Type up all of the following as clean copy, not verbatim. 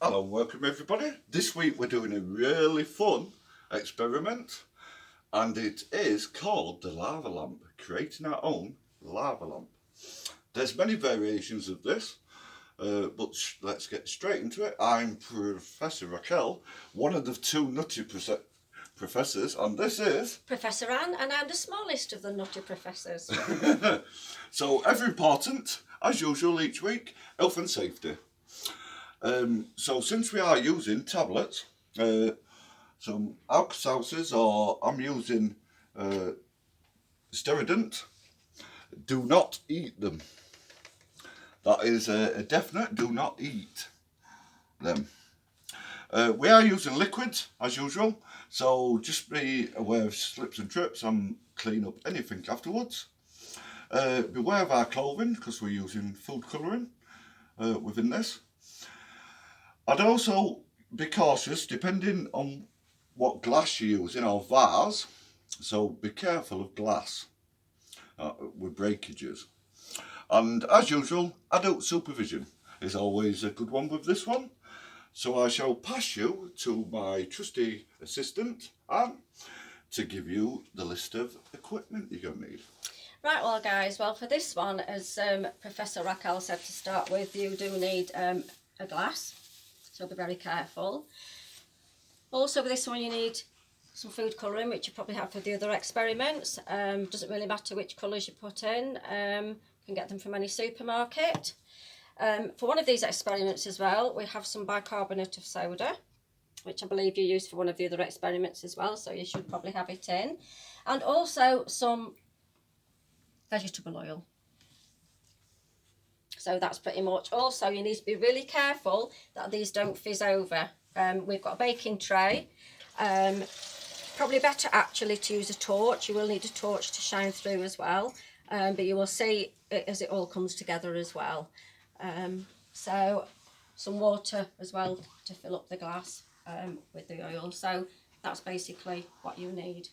Hello and welcome everybody. This week we're doing a really fun experiment and it is called the lava lamp, creating our own lava lamp. There's many variations of this, but let's get straight into it. I'm Professor Raquel, one of the two Nutty professors, and this is Professor Anne, and I'm the smallest of the Nutty professors. So ever important, as usual each week, health and safety. So since we are using tablets, some Alker Seltzers, or I'm using Sterident, do not eat them. That is a definite do not eat them. We are using liquids as usual, so just be aware of slips and trips and clean up anything afterwards. Beware of our clothing because we're using food colouring within this. I'd also be cautious depending on what glass you're using, or vase, so be careful of glass with breakages. And as usual, adult supervision is always a good one with this one. So I shall pass you to my trusty assistant, Anne, to give you the list of equipment you're going to need. Right, well guys, for this one, as Professor Raquel said to start with, you do need a glass, so be very careful. Also with this one you need some food colouring, which you probably have for the other experiments. Doesn't really matter which colours you put in, you can get them from any supermarket. For one of these experiments as well, we have some bicarbonate of soda, which I believe you used for one of the other experiments as well, so you should probably have it in. And also some vegetable oil. So that's pretty much. Also, you need to be really careful that these don't fizz over. We've got a baking tray. Probably better actually to use a torch. You will need a torch to shine through as well, but you will see it as it all comes together as well. So some water as well to fill up the glass with the oil. So that's basically what you need.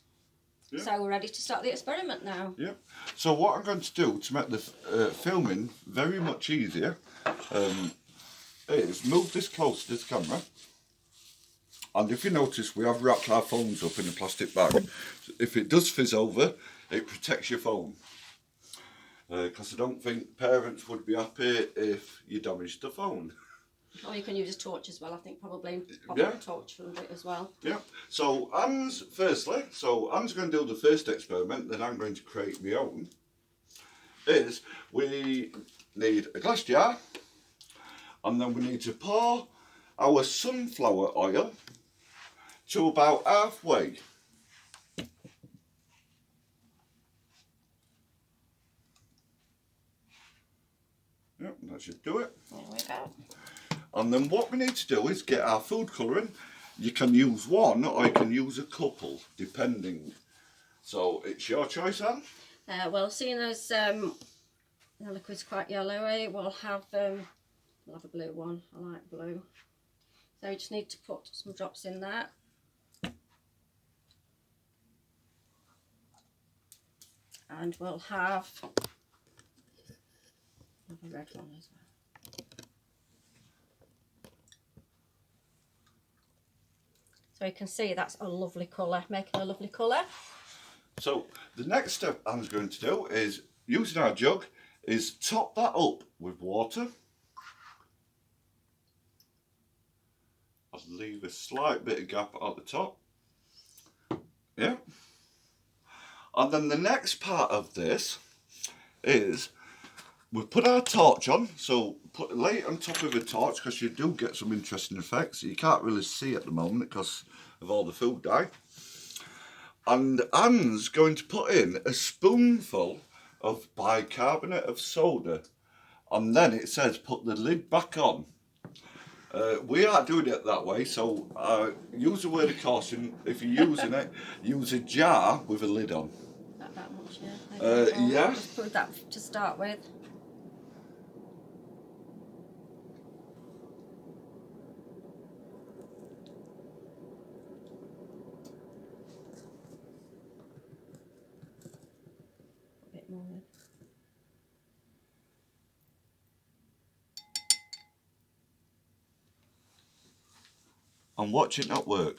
Yep. So we're ready to start the experiment now. Yep. So what I'm going to do to make the filming very much easier is move this close to the camera. And if you notice, we have wrapped our phones up in a plastic bag. If it does fizz over, it protects your phone. Because I don't think parents would be happy if you damaged the phone. Or you can use a torch as well, I think probably yeah. A torch for it as well. Yeah. So Anne's going to do the first experiment, then I'm going to create my own. Is we need a glass jar, and then we need to pour our sunflower oil to about halfway. Yep, that should do it. There we go. And then what we need to do is get our food colouring. You can use one or you can use a couple, depending. So it's your choice, Anne. Well, seeing as the liquid's quite yellowy, we'll have a blue one. I like blue. So you just need to put some drops in there. And we'll have a red one as well. So you can see that's a lovely colour, making a lovely colour. So the next step Anne's going to do is, using our jug, is top that up with water. I'll leave a slight bit of gap at the top. Yeah. And then the next part of this is we put our torch on, so lay it on top of a torch because you do get some interesting effects. You can't really see at the moment because of all the food dye. And Anne's going to put in a spoonful of bicarbonate of soda, and then it says put the lid back on. We aren't doing it that way, so use a word of caution. If you're using it, use a jar with a lid on. Not that much, yeah. Yeah. Just put that to start with. A bit more. and watch it not work.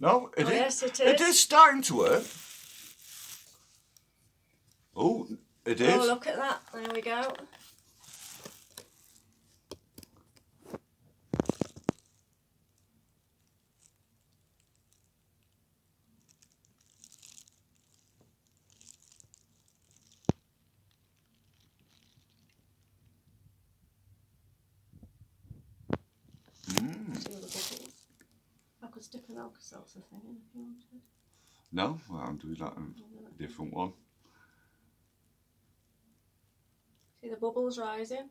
No, it is. Yes, it is. It is starting to work. Oh, it is. Oh, look at that. There we go. See all the bubbles. I could stick an Alker Seltzer thing in if you wanted. No, well, I'll do that in a different one. See the bubbles rising?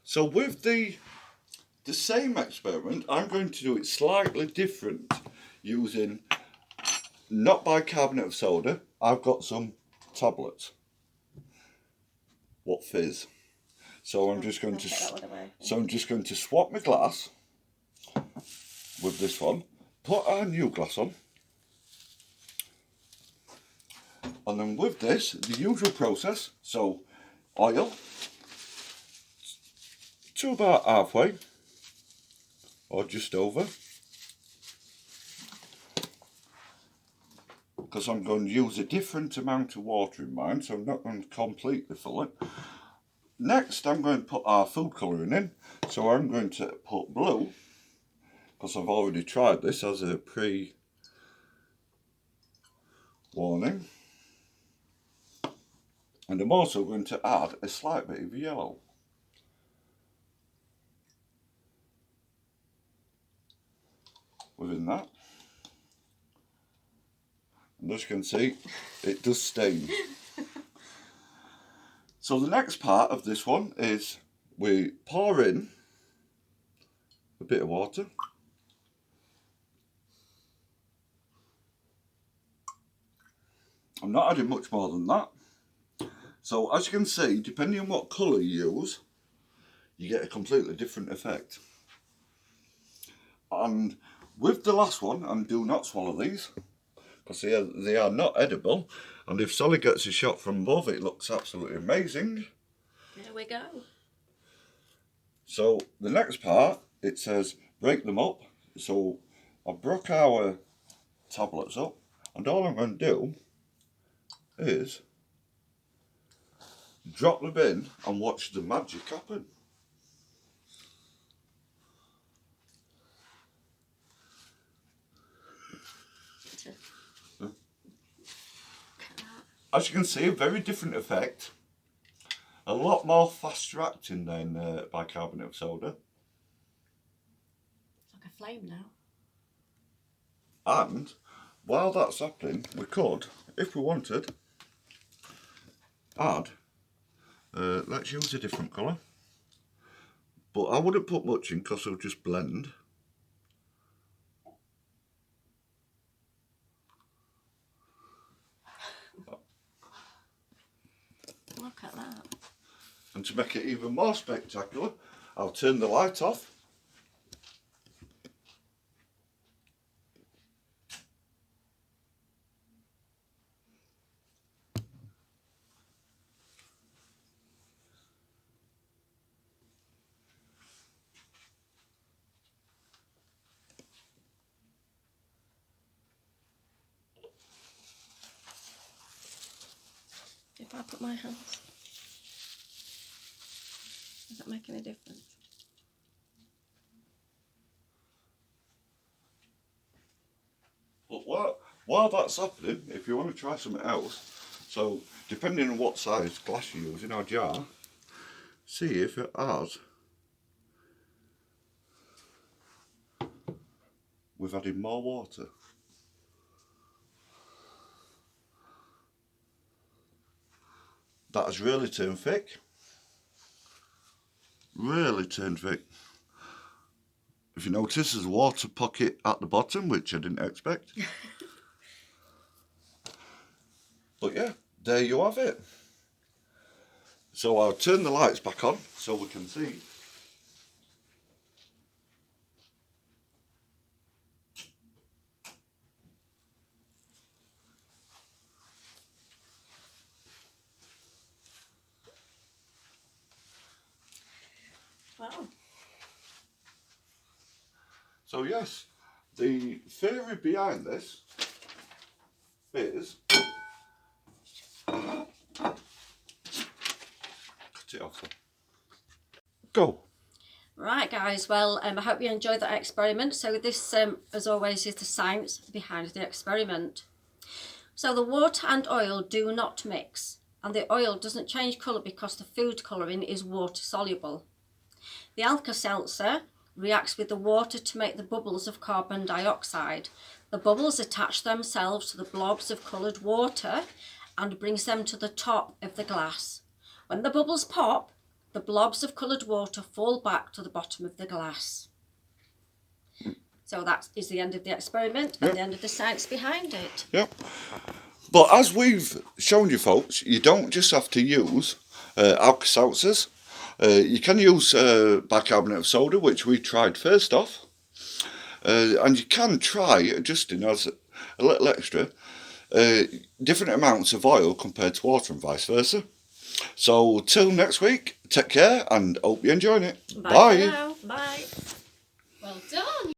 So with the same experiment, I'm going to do it slightly different, using not bicarbonate of soda. I've got some tablets. What fizz? So I'm just going to swap my glass with this one, put our new glass on, and then with this, the usual process. So oil to about halfway or just over, because I'm going to use a different amount of water in mine, so I'm not going to completely fill it. Next, I'm going to put our food colouring in. So I'm going to put blue, because I've already tried this as a pre-warning. And I'm also going to add a slight bit of yellow. Within that. And as you can see, it does stain. So the next part of this one is we pour in a bit of water. I'm not adding much more than that. So as you can see, depending on what colour you use, you get a completely different effect. And with the last one, and do not swallow these, because they are not edible. And if Solly gets a shot from above, it looks absolutely amazing. There we go. So the next part, it says break them up. So I broke our tablets up, and all I'm going to do is drop them in and watch the magic happen. As you can see, a very different effect. A lot more faster acting than bicarbonate of soda. It's like a flame now. And while that's happening, we could, if we wanted, add, let's use a different colour. But I wouldn't put much in because it'll just blend. Look at that. And to make it even more spectacular, I'll turn the light off. If I put my hands, does that make any difference? But while that's happening, if you want to try something else, so depending on what size glass you use in our jar, see if it has. We've added more water. That has really turned thick. Really turned thick. If you notice, there's a water pocket at the bottom, which I didn't expect. But yeah, there you have it. So I'll turn the lights back on so we can see. Wow. So yes, the theory behind this is cut it off. Go. Right guys, well I hope you enjoyed that experiment. So this as always is the science behind the experiment. So the water and oil do not mix, and the oil doesn't change colour because the food colouring is water soluble. The Alker Seltzer reacts with the water to make the bubbles of carbon dioxide. The bubbles attach themselves to the blobs of coloured water and brings them to the top of the glass. When the bubbles pop, the blobs of coloured water fall back to the bottom of the glass. So that is the end of the experiment and the end of the science behind it. Yep. But as we've shown you folks, you don't just have to use Alker Seltzers. You can use bicarbonate of soda, which we tried first off. And you can try adjusting as a little extra different amounts of oil compared to water and vice versa. So till next week, take care and hope you're enjoying it. Bye. For now. Bye. Well done.